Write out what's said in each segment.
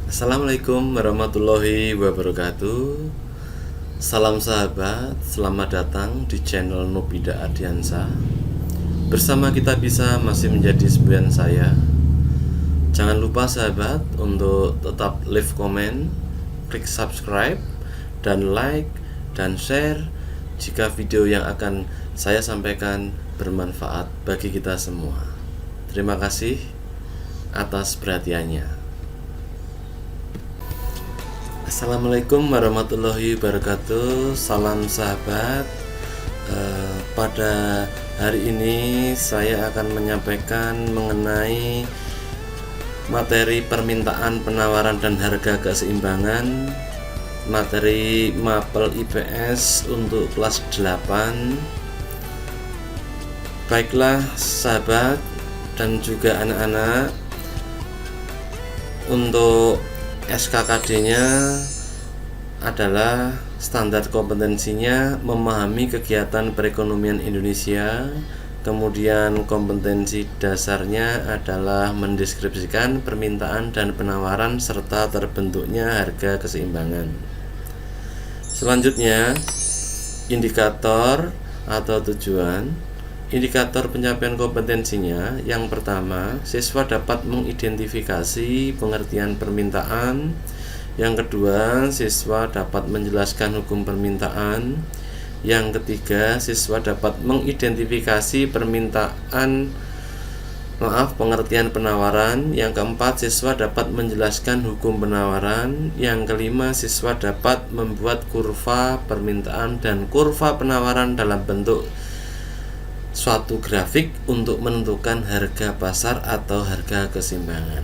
Assalamualaikum warahmatullahi wabarakatuh. Salam sahabat, selamat datang di channel Nobida Ardiansa. Bersama kita bisa masih menjadi semboyan saya. Jangan lupa sahabat untuk tetap leave comment, klik subscribe, dan like dan share jika video yang akan saya sampaikan bermanfaat bagi kita semua. Terima kasih atas perhatiannya. Assalamualaikum warahmatullahi wabarakatuh. Salam sahabat. Pada hari ini saya akan menyampaikan mengenai materi permintaan, penawaran, dan harga keseimbangan. Materi mapel IPS untuk kelas 8. Baiklah sahabat dan juga anak-anak, untuk SKKD-nya adalah standar kompetensinya memahami kegiatan perekonomian Indonesia. Kemudian kompetensi dasarnya adalah mendeskripsikan permintaan dan penawaran serta terbentuknya harga keseimbangan. Selanjutnya, indikator atau tujuan. Indikator pencapaian kompetensinya, yang pertama, siswa dapat mengidentifikasi pengertian permintaan. Yang kedua, siswa dapat menjelaskan hukum permintaan. Yang ketiga, siswa dapat mengidentifikasi pengertian penawaran. Yang keempat, siswa dapat menjelaskan hukum penawaran. Yang kelima, siswa dapat membuat kurva permintaan dan kurva penawaran dalam bentuk suatu grafik untuk menentukan harga pasar atau harga keseimbangan.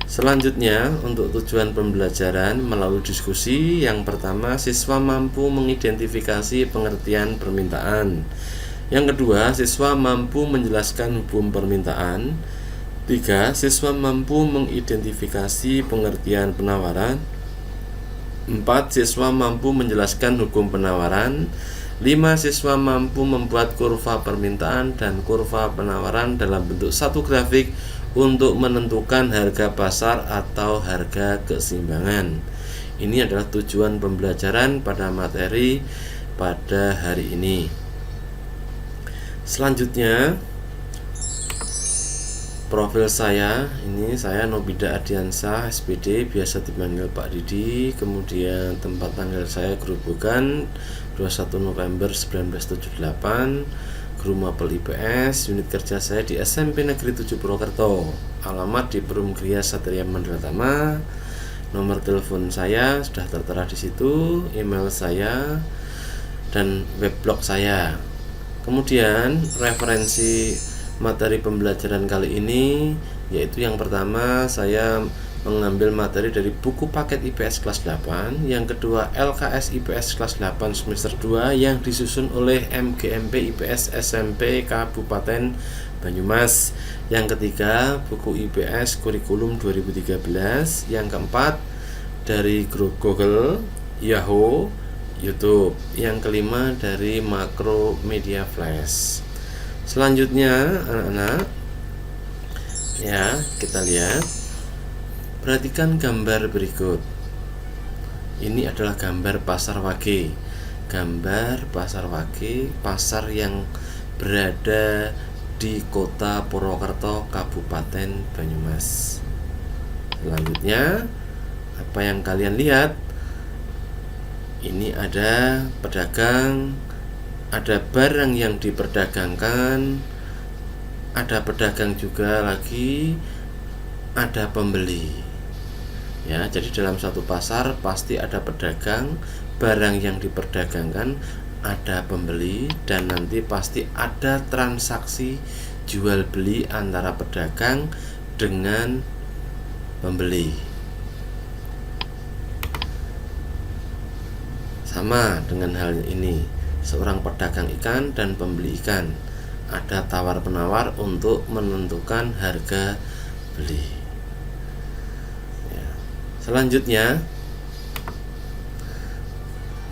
Selanjutnya, untuk tujuan pembelajaran melalui diskusi, yang pertama, siswa mampu mengidentifikasi pengertian permintaan. Yang kedua, siswa mampu menjelaskan hukum permintaan. Tiga, siswa mampu mengidentifikasi pengertian penawaran. Empat, siswa mampu menjelaskan hukum penawaran. 5. Siswa mampu membuat kurva permintaan dan kurva penawaran dalam bentuk satu grafik untuk menentukan harga pasar atau harga keseimbangan. Ini adalah tujuan pembelajaran pada materi pada hari ini. Selanjutnya, profil saya, ini saya Nobida Ardiansa, SPD, biasa dipanggil Pak Didi. Kemudian tempat tanggal saya Gerobogan, 21 November 1978, guru mapel IPS. Unit kerja saya di SMP Negeri 7 Purwokerto. Alamat di Perum Gria Satria Mandratama. Nomor telepon saya sudah tertera di situ, email saya, dan webblog saya. Kemudian referensi materi pembelajaran kali ini, yaitu yang pertama, saya mengambil materi dari buku paket IPS kelas 8. Yang kedua, LKS IPS kelas 8 semester 2 yang disusun oleh MGMP IPS SMP Kabupaten Banyumas. Yang ketiga, buku IPS kurikulum 2013. Yang keempat, dari Google, Yahoo, YouTube. Yang kelima, dari Makro Media Flash. Selanjutnya, anak-anak, ya, kita lihat. Perhatikan gambar berikut. Ini adalah gambar Pasar Wage. Gambar Pasar Wage, pasar yang berada di Kota Purwokerto, Kabupaten Banyumas. Selanjutnya, apa yang kalian lihat? Ini ada pedagang, ada barang yang diperdagangkan, ada pedagang juga lagi, ada pembeli. Ya, jadi dalam satu pasar pasti ada pedagang, barang yang diperdagangkan, ada pembeli, dan nanti pasti ada transaksi jual beli antara pedagang dengan pembeli. Sama dengan hal ini, seorang pedagang ikan dan pembeli ikan, ada tawar-penawar untuk menentukan harga beli. Ya. Selanjutnya,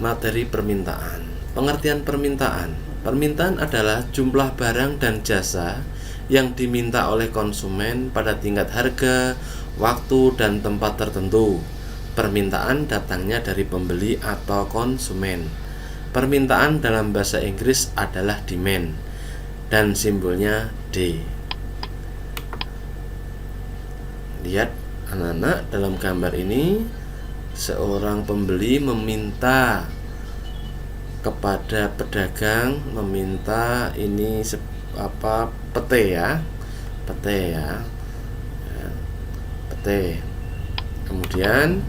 materi permintaan. Pengertian permintaan. Permintaan adalah jumlah barang dan jasa yang diminta oleh konsumen pada tingkat harga, waktu, dan tempat tertentu. Permintaan datangnya dari pembeli atau konsumen. Permintaan dalam bahasa Inggris adalah demand dan simbolnya D. Lihat anak-anak, dalam gambar ini seorang pembeli meminta kepada pedagang, meminta ini pete ya, pete. Kemudian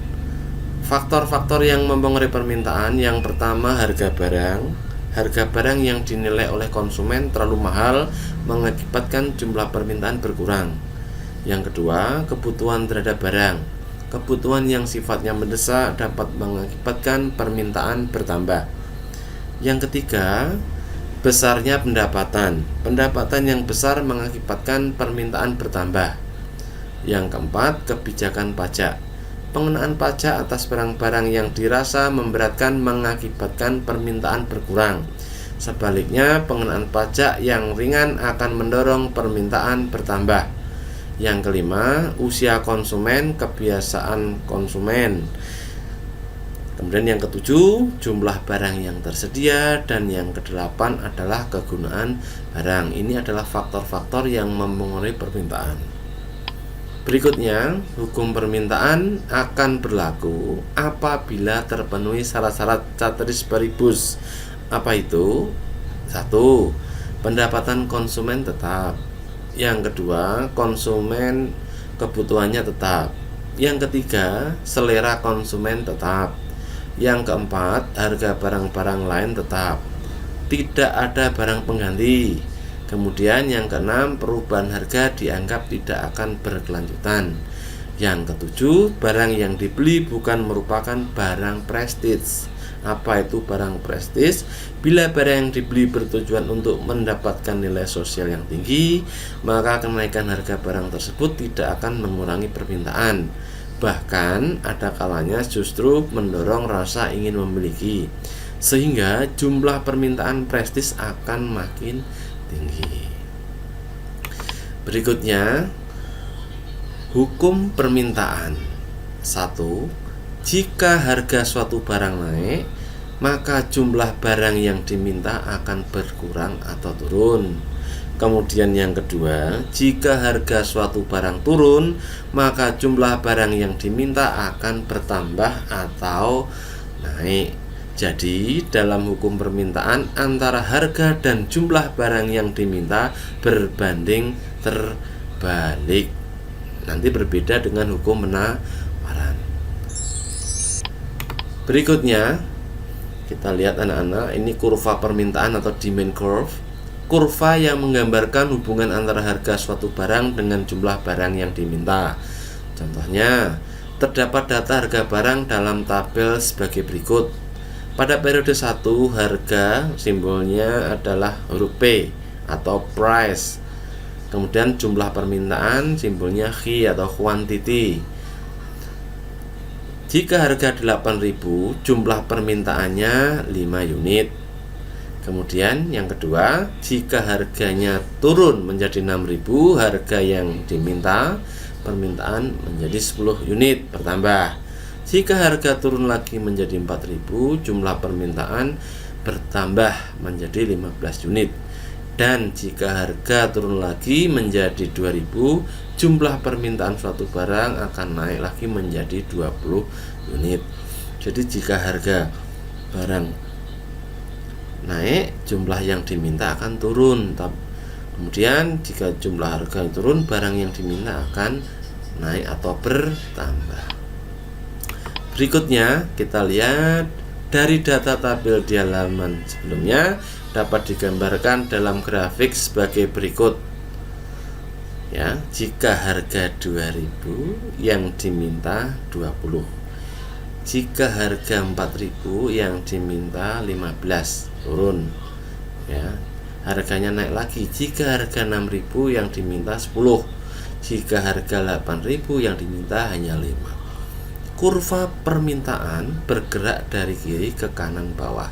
faktor-faktor yang mempengaruhi permintaan, yang pertama harga barang. Harga barang yang dinilai oleh konsumen terlalu mahal mengakibatkan jumlah permintaan berkurang. Yang kedua, kebutuhan terhadap barang. Kebutuhan yang sifatnya mendesak dapat mengakibatkan permintaan bertambah. Yang ketiga, besarnya pendapatan. Pendapatan yang besar mengakibatkan permintaan bertambah. Yang keempat, kebijakan pajak. Pengenaan pajak atas barang-barang yang dirasa memberatkan mengakibatkan permintaan berkurang. Sebaliknya, pengenaan pajak yang ringan akan mendorong permintaan bertambah. Yang kelima, usia konsumen, kebiasaan konsumen. Kemudian yang ketujuh, jumlah barang yang tersedia. Dan yang kedelapan adalah kegunaan barang. Ini adalah faktor-faktor yang mempengaruhi permintaan. Berikutnya, hukum permintaan akan berlaku apabila terpenuhi syarat-syarat ceteris paribus. Apa itu? 1. Pendapatan konsumen tetap. Yang kedua, konsumen kebutuhannya tetap. Yang ketiga, selera konsumen tetap. Yang keempat, harga barang-barang lain tetap. Tidak ada barang pengganti. Kemudian yang keenam, perubahan harga dianggap tidak akan berkelanjutan. Yang ketujuh, barang yang dibeli bukan merupakan barang prestis. Apa itu barang prestis? Bila barang yang dibeli bertujuan untuk mendapatkan nilai sosial yang tinggi, maka kenaikan harga barang tersebut tidak akan mengurangi permintaan. Bahkan ada kalanya justru mendorong rasa ingin memiliki, sehingga jumlah permintaan prestis akan makin tinggi. Berikutnya, hukum permintaan. 1. Jika harga suatu barang naik, maka jumlah barang yang diminta akan berkurang atau turun. Kemudian yang kedua, jika harga suatu barang turun, maka jumlah barang yang diminta akan bertambah atau naik. Jadi, dalam hukum permintaan, antara harga dan jumlah barang yang diminta berbanding terbalik. Nanti berbeda dengan hukum penawaran. Berikutnya, kita lihat anak-anak, ini kurva permintaan atau demand curve. Kurva yang menggambarkan hubungan antara harga suatu barang dengan jumlah barang yang diminta. Contohnya, terdapat data harga barang dalam tabel sebagai berikut. Pada periode 1, harga simbolnya adalah huruf P atau price. Kemudian jumlah permintaan simbolnya Q atau quantity. Jika harga 8.000, jumlah permintaannya 5 unit. Kemudian yang kedua, jika harganya turun menjadi 6.000, harga yang diminta permintaan menjadi 10 unit bertambah. Jika harga turun lagi menjadi 4.000, jumlah permintaan bertambah menjadi 15 unit. Dan jika harga turun lagi menjadi 2.000, jumlah permintaan suatu barang akan naik lagi menjadi 20 unit. Jadi jika harga barang naik, jumlah yang diminta akan turun. Kemudian jika jumlah harga turun, barang yang diminta akan naik atau bertambah. Berikutnya kita lihat dari data tabel di halaman sebelumnya dapat digambarkan dalam grafik sebagai berikut. Ya, jika harga 2.000 yang diminta 20. Jika harga 4.000 yang diminta 15, turun. Ya, harganya naik lagi. Jika harga 6.000 yang diminta 10. Jika harga 8.000 yang diminta hanya 5. Kurva permintaan bergerak dari kiri ke kanan bawah.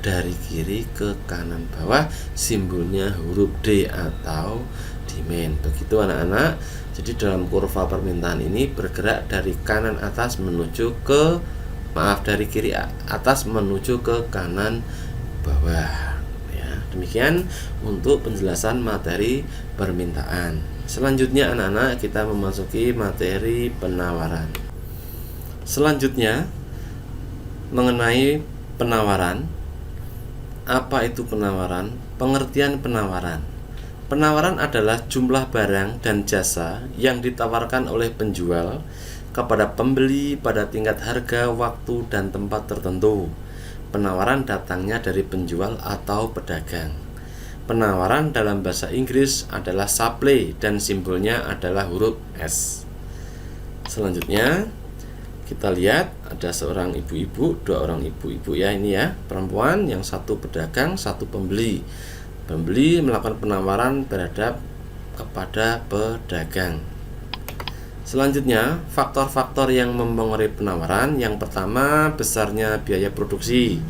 Dari kiri ke kanan bawah, simbolnya huruf D atau demand. Begitu anak-anak. Jadi dalam kurva permintaan ini bergerak dari kanan atas menuju ke dari kiri atas menuju ke kanan bawah. Ya, demikian untuk penjelasan materi permintaan. Selanjutnya anak-anak kita memasuki materi penawaran. Selanjutnya mengenai penawaran. Apa itu penawaran? Pengertian penawaran. Penawaran adalah jumlah barang dan jasa yang ditawarkan oleh penjual kepada pembeli pada tingkat harga, waktu, dan tempat tertentu. Penawaran datangnya dari penjual atau pedagang. Penawaran dalam bahasa Inggris adalah supply dan simbolnya adalah huruf S. Selanjutnya kita lihat ada seorang ibu-ibu, dua orang ibu-ibu ya, ini ya, perempuan, yang satu pedagang, satu pembeli. Pembeli melakukan penawaran terhadap kepada pedagang. Selanjutnya, faktor-faktor yang mempengaruhi penawaran. Yang pertama, besarnya biaya produksi.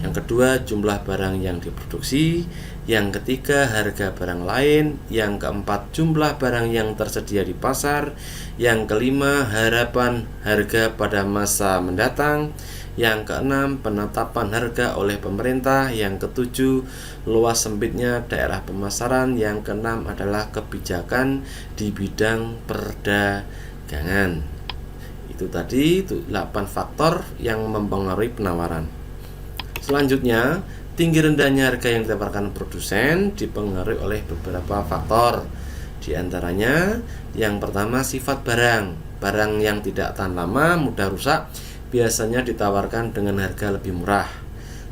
Yang kedua, jumlah barang yang diproduksi. Yang ketiga, harga barang lain. Yang keempat, jumlah barang yang tersedia di pasar. Yang kelima, harapan harga pada masa mendatang. Yang keenam, penetapan harga oleh pemerintah. Yang ketujuh, luas sempitnya daerah pemasaran. Yang keenam adalah kebijakan di bidang perdagangan. Itu tadi 8 faktor yang mempengaruhi penawaran. Selanjutnya, tinggi rendahnya harga yang ditawarkan produsen dipengaruhi oleh beberapa faktor. Di antaranya, yang pertama sifat barang. Barang yang tidak tahan lama, mudah rusak, biasanya ditawarkan dengan harga lebih murah.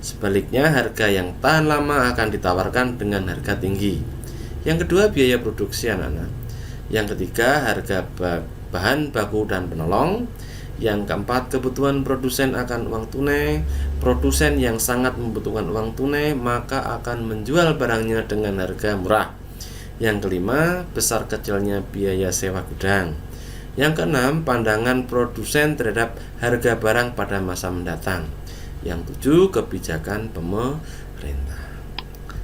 Sebaliknya, harga yang tahan lama akan ditawarkan dengan harga tinggi. Yang kedua, biaya produksi anak-anak. Yang ketiga, harga bahan baku dan penolong. Yang keempat, kebutuhan produsen akan uang tunai. Produsen yang sangat membutuhkan uang tunai maka akan menjual barangnya dengan harga murah. Yang kelima, besar kecilnya biaya sewa gudang. Yang keenam, pandangan produsen terhadap harga barang pada masa mendatang. Yang tujuh, kebijakan pemerintah.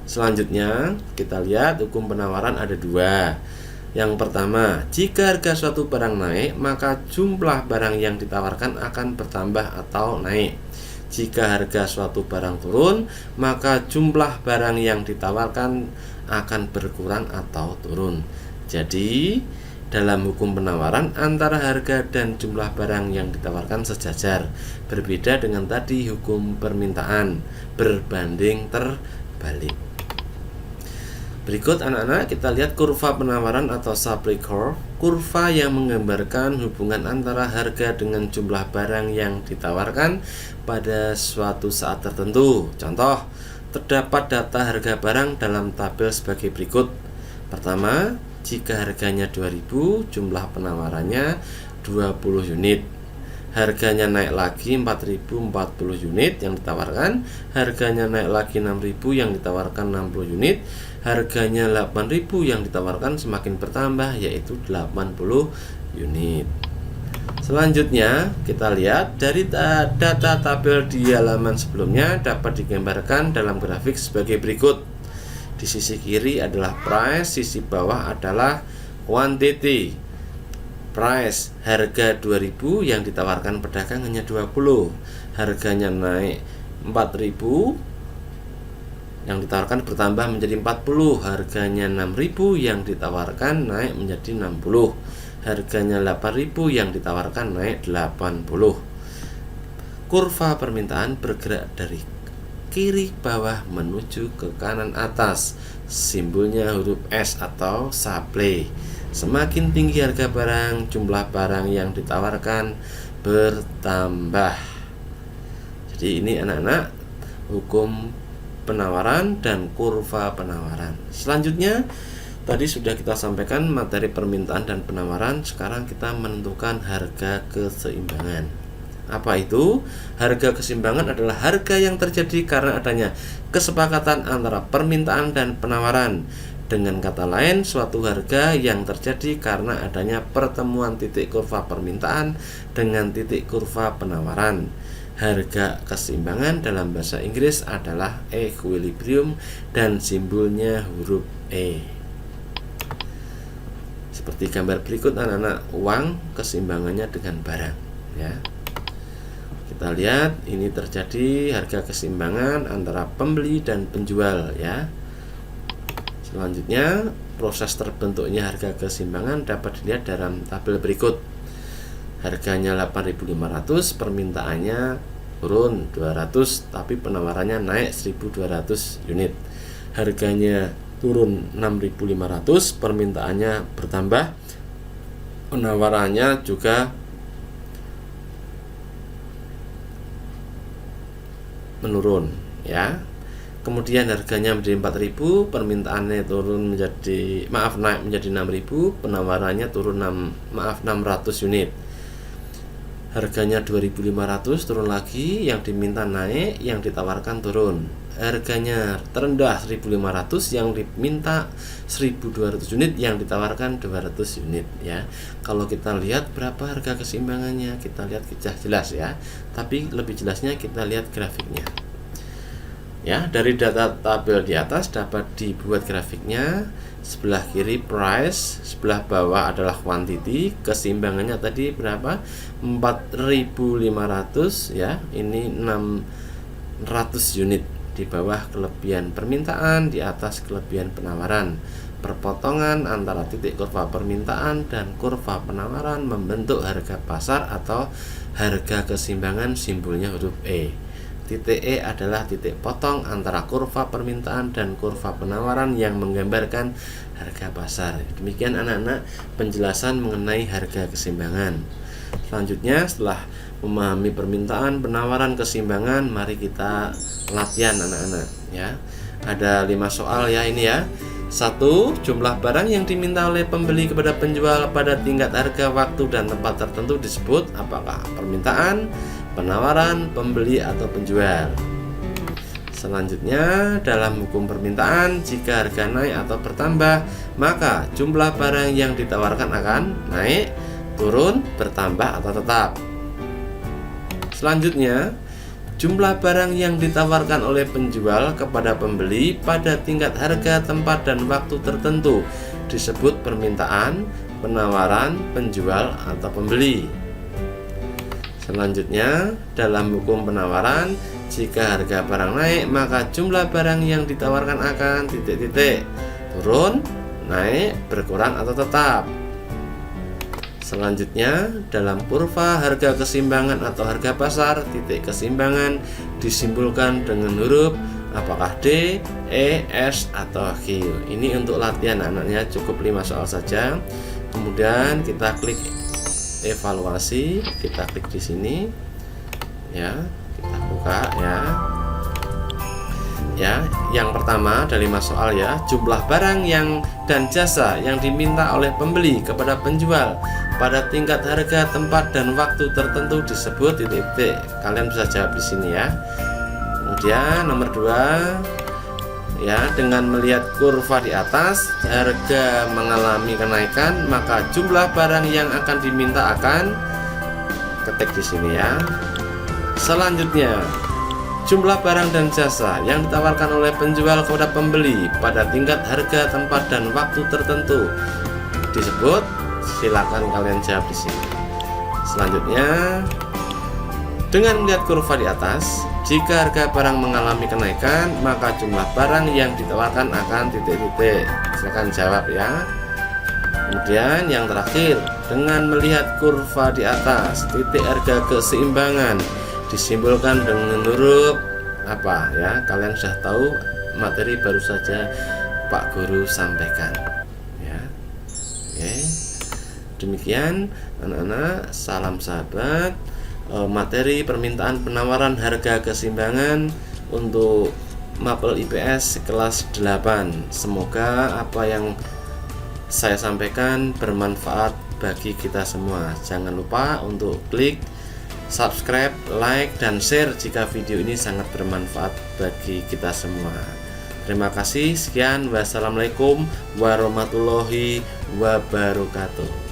Selanjutnya, kita lihat hukum penawaran ada 2. Yang pertama, jika harga suatu barang naik, maka jumlah barang yang ditawarkan akan bertambah atau naik. Jika harga suatu barang turun, maka jumlah barang yang ditawarkan akan berkurang atau turun. Jadi, dalam hukum penawaran, antara harga dan jumlah barang yang ditawarkan sejajar. Berbeda dengan tadi hukum permintaan, berbanding terbalik. Berikut anak-anak kita lihat kurva penawaran atau supply curve. Kurva yang menggambarkan hubungan antara harga dengan jumlah barang yang ditawarkan pada suatu saat tertentu. Contoh, terdapat data harga barang dalam tabel sebagai berikut. Pertama, jika harganya 2.000, jumlah penawarannya 20 unit. Harganya naik lagi 4.040 unit yang ditawarkan. Harganya naik lagi 6.000 yang ditawarkan 60 unit. Harganya 8.000 yang ditawarkan semakin bertambah yaitu 80 unit. Selanjutnya kita lihat dari data tabel di halaman sebelumnya dapat digambarkan dalam grafik sebagai berikut. Di sisi kiri adalah price, sisi bawah adalah quantity. Price, harga 2.000 yang ditawarkan pedagang hanya 20. Harganya naik 4.000 yang ditawarkan bertambah menjadi 40. Harganya 6.000 yang ditawarkan naik menjadi 60. Harganya 8.000 yang ditawarkan naik 80. Kurva permintaan bergerak dari kiri bawah menuju ke kanan atas. Simbolnya huruf S atau supply. Semakin tinggi harga barang, jumlah barang yang ditawarkan bertambah. Jadi ini anak-anak hukum penawaran dan kurva penawaran. Selanjutnya tadi sudah kita sampaikan materi permintaan dan penawaran. Sekarang kita menentukan harga keseimbangan. Apa itu? Harga keseimbangan adalah harga yang terjadi karena adanya kesepakatan antara permintaan dan penawaran. Dengan kata lain, suatu harga yang terjadi karena adanya pertemuan titik kurva permintaan dengan titik kurva penawaran. Harga keseimbangan dalam bahasa Inggris adalah equilibrium dan simbolnya huruf E. Seperti gambar berikut anak-anak, uang keseimbangannya dengan barang ya. Kita lihat ini terjadi harga keseimbangan antara pembeli dan penjual ya. Selanjutnya proses terbentuknya harga keseimbangan dapat dilihat dalam tabel berikut. Harganya 8.500, permintaannya turun 200 tapi penawarannya naik 1.200 unit. Harganya turun 6.500, permintaannya bertambah, penawarannya juga menurun ya. Kemudian harganya menjadi 4.000, permintaannya turun menjadi naik menjadi 6.000, penawarannya turun 600 unit. Harganya 2.500 turun lagi, yang diminta naik, yang ditawarkan turun. Harganya terendah 1.500, yang diminta 1.200 unit, yang ditawarkan 200 unit ya. Kalau kita lihat berapa harga keseimbangannya, kita lihat jelas ya. Tapi lebih jelasnya kita lihat grafiknya. Ya, dari data tabel di atas dapat dibuat grafiknya. Sebelah kiri price, sebelah bawah adalah quantity. Keseimbangannya tadi berapa? 4.500 ya. Ini 600 unit. Di bawah kelebihan permintaan, di atas kelebihan penawaran. Perpotongan antara titik kurva permintaan dan kurva penawaran membentuk harga pasar atau harga keseimbangan, simbolnya huruf E. Titik E adalah titik potong antara kurva permintaan dan kurva penawaran yang menggambarkan harga pasar. Demikian anak-anak penjelasan mengenai harga keseimbangan. Selanjutnya setelah memahami permintaan, penawaran, keseimbangan, mari kita latihan anak-anak ya. Ada 5 soal ya ini ya. 1. Jumlah barang yang diminta oleh pembeli kepada penjual pada tingkat harga, waktu, dan tempat tertentu disebut apakah? Permintaan, penawaran, pembeli, atau penjual. Selanjutnya, dalam hukum permintaan, jika harga naik atau bertambah, maka jumlah barang yang ditawarkan akan naik, turun, bertambah, atau tetap. Selanjutnya, jumlah barang yang ditawarkan oleh penjual kepada pembeli pada tingkat harga, tempat, dan waktu tertentu disebut permintaan, penawaran, penjual, atau pembeli. Selanjutnya, dalam hukum penawaran, jika harga barang naik, maka jumlah barang yang ditawarkan akan titik-titik turun, naik, berkurang, atau tetap. Selanjutnya, dalam kurva harga keseimbangan atau harga pasar, titik keseimbangan disimbolkan dengan huruf apakah D, E, S, atau Q. Ini untuk latihan anaknya, cukup 5 soal saja. Kemudian kita klik evaluasi, kita klik di sini ya, kita buka ya. Ya, yang pertama ada 5 soal ya. Jumlah barang yang dan jasa yang diminta oleh pembeli kepada penjual pada tingkat harga, tempat, dan waktu tertentu disebut titik-titik. Kalian bisa jawab di sini ya. Kemudian nomor 2 ya, dengan melihat kurva di atas, harga mengalami kenaikan, maka jumlah barang yang akan diminta akan ketik di sini ya. Selanjutnya, jumlah barang dan jasa yang ditawarkan oleh penjual kepada pembeli pada tingkat harga, tempat, dan waktu tertentu disebut, silakan kalian jawab di sini. Selanjutnya, dengan melihat kurva di atas, jika harga barang mengalami kenaikan, maka jumlah barang yang ditawarkan akan titik-titik. Silakan jawab ya. Kemudian yang terakhir, dengan melihat kurva di atas, titik harga keseimbangan disimbolkan dengan huruf apa ya? Kalian sudah tahu, materi baru saja Pak Guru sampaikan ya. Oke. Demikian anak-anak, salam sahabat. Materi permintaan, penawaran, harga keseimbangan untuk Mapel IPS kelas 8. Semoga apa yang saya sampaikan bermanfaat bagi kita semua. Jangan lupa untuk klik subscribe, like, dan share jika video ini sangat bermanfaat bagi kita semua. Terima kasih, sekian, wassalamualaikum warahmatullahi wabarakatuh.